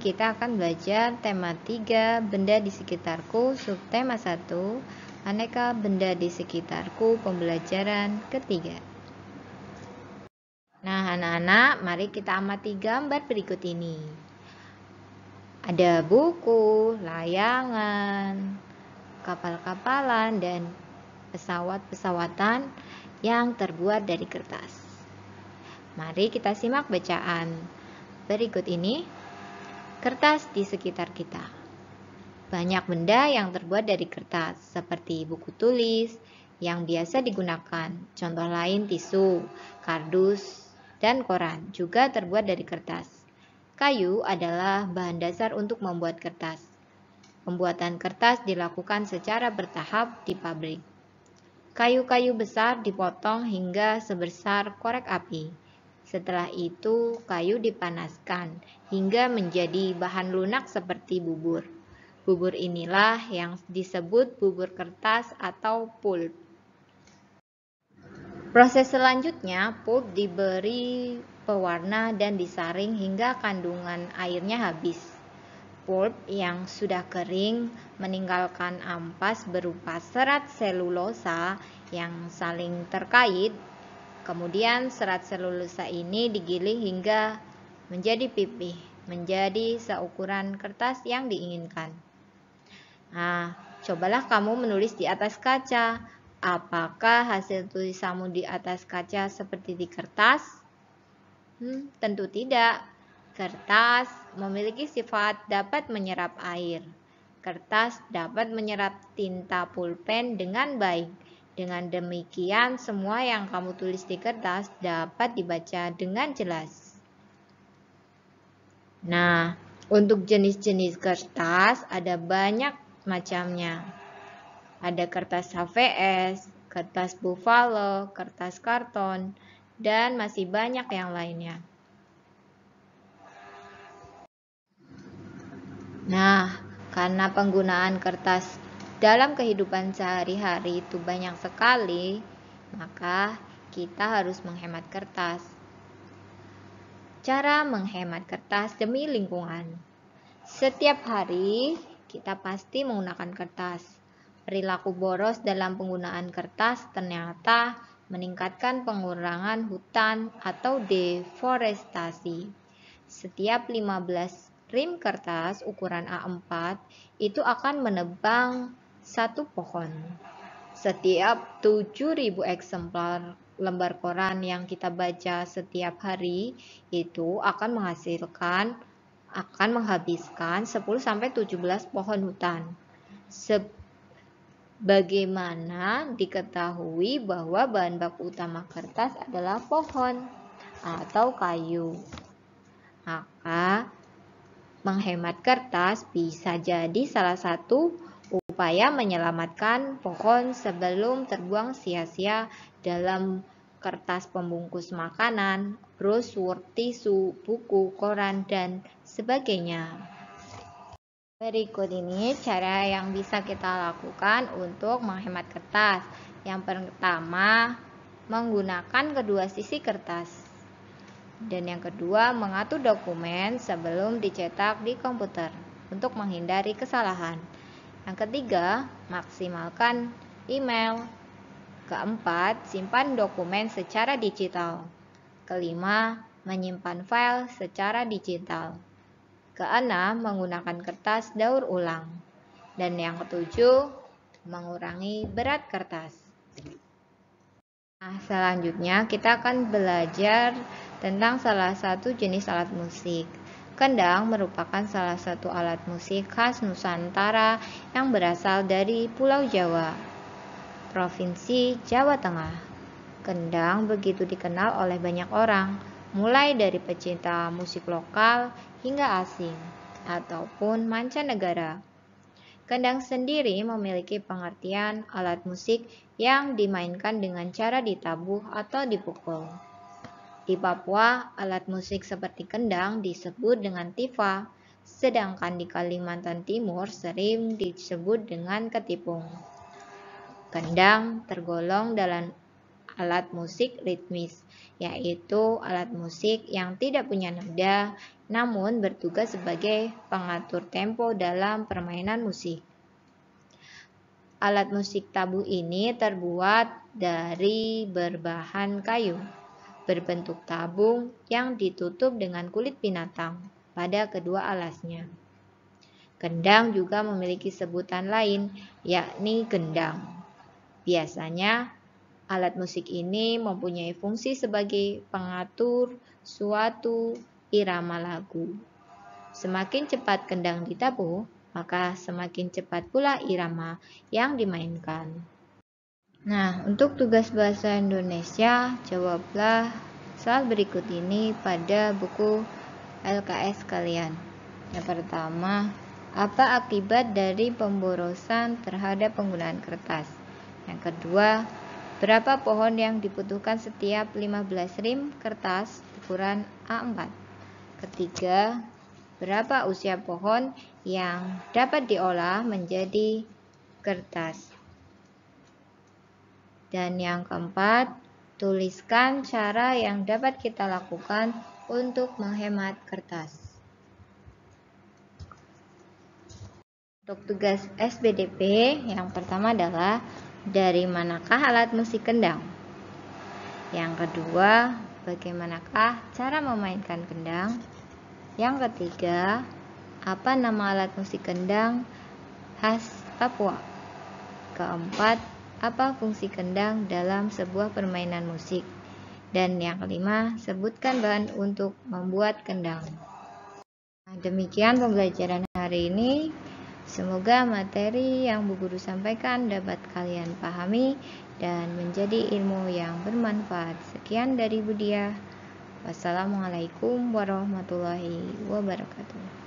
kita akan belajar tema 3, benda di sekitarku, subtema 1, aneka benda di sekitarku, pembelajaran ketiga. Nah, anak-anak, mari kita amati gambar berikut ini. Ada buku, layangan, kapal-kapalan, dan pesawat-pesawatan yang terbuat dari kertas. Mari kita simak bacaan berikut ini. Kertas di sekitar kita. Banyak benda yang terbuat dari kertas, seperti buku tulis yang biasa digunakan. Contoh lain tisu, kardus, dan koran juga terbuat dari kertas. Kayu adalah bahan dasar untuk membuat kertas. Pembuatan kertas dilakukan secara bertahap di pabrik. Kayu-kayu besar dipotong hingga sebesar korek api. Setelah itu, kayu dipanaskan hingga menjadi bahan lunak seperti bubur. Bubur inilah yang disebut bubur kertas atau pulp. Proses selanjutnya, pulp diberi pewarna dan disaring hingga kandungan airnya habis. Pulp yang sudah kering meninggalkan ampas berupa serat selulosa yang saling terkait. Kemudian serat selulosa ini digiling hingga menjadi pipih, menjadi seukuran kertas yang diinginkan. Nah, cobalah kamu menulis di atas kaca. Apakah hasil tulisanmu di atas kaca seperti di kertas? Tentu tidak. Kertas memiliki sifat dapat menyerap air. Kertas dapat menyerap tinta pulpen dengan baik. Dengan demikian, semua yang kamu tulis di kertas dapat dibaca dengan jelas. Nah, untuk jenis-jenis kertas ada banyak macamnya. Ada kertas HVS, kertas buffalo, kertas karton, dan masih banyak yang lainnya. Nah, karena penggunaan kertas dalam kehidupan sehari-hari itu banyak sekali, maka kita harus menghemat kertas. Cara menghemat kertas demi lingkungan. Setiap hari kita pasti menggunakan kertas. Perilaku boros dalam penggunaan kertas ternyata meningkatkan pengurangan hutan atau deforestasi. Setiap 15 rim kertas ukuran A4 itu akan menebang satu pohon. Setiap 7.000 eksemplar lembar koran yang kita baca setiap hari itu akan menghabiskan 10-17 pohon hutan. Bagaimana diketahui bahwa bahan baku utama kertas adalah pohon atau kayu. Maka menghemat kertas bisa jadi salah satu upaya menyelamatkan pohon sebelum terbuang sia-sia dalam kertas pembungkus makanan, brosur, tisu, buku, koran, dan sebagainya. Berikut ini cara yang bisa kita lakukan untuk menghemat kertas. Yang pertama, menggunakan kedua sisi kertas. Dan yang kedua, mengatur dokumen sebelum dicetak di komputer untuk menghindari kesalahan. Yang ketiga, maksimalkan email. Keempat, simpan dokumen secara digital. Kelima, menyimpan file secara digital. Keenam, menggunakan kertas daur ulang. Dan yang ketujuh, mengurangi berat kertas. Nah, selanjutnya kita akan belajar tentang salah satu jenis alat musik. Kendang merupakan salah satu alat musik khas Nusantara yang berasal dari Pulau Jawa, Provinsi Jawa Tengah. Kendang begitu dikenal oleh banyak orang, mulai dari pecinta musik lokal hingga asing, ataupun mancanegara. Kendang sendiri memiliki pengertian alat musik yang dimainkan dengan cara ditabuh atau dipukul. Di Papua, alat musik seperti kendang disebut dengan tifa, sedangkan di Kalimantan Timur sering disebut dengan ketipung. Kendang tergolong dalam alat musik ritmis, yaitu alat musik yang tidak punya nada namun bertugas sebagai pengatur tempo dalam permainan musik. Alat musik tabuh ini terbuat dari berbahan kayu, berbentuk tabung yang ditutup dengan kulit binatang pada kedua alasnya. Gendang juga memiliki sebutan lain, yakni gendang. Biasanya, alat musik ini mempunyai fungsi sebagai pengatur suatu irama lagu. Semakin cepat gendang ditabuh, maka semakin cepat pula irama yang dimainkan. Nah, untuk tugas bahasa Indonesia, jawablah soal berikut ini pada buku LKS kalian. Yang pertama, apa akibat dari pemborosan terhadap penggunaan kertas? Yang kedua, berapa pohon yang dibutuhkan setiap 15 rim kertas ukuran A4? Ketiga, berapa usia pohon yang dapat diolah menjadi kertas? Dan yang keempat, tuliskan cara yang dapat kita lakukan untuk menghemat kertas. Untuk tugas SBDP, yang pertama adalah dari manakah alat musik kendang? Yang kedua, bagaimanakah cara memainkan kendang? Yang ketiga, apa nama alat musik kendang khas Papua? Keempat, apa fungsi kendang dalam sebuah permainan musik? Dan yang kelima, sebutkan bahan untuk membuat kendang. Nah, demikian pembelajaran hari ini. Semoga materi yang Bu Guru sampaikan dapat kalian pahami dan menjadi ilmu yang bermanfaat. Sekian dari Bu Dia. Wassalamualaikum warahmatullahi wabarakatuh.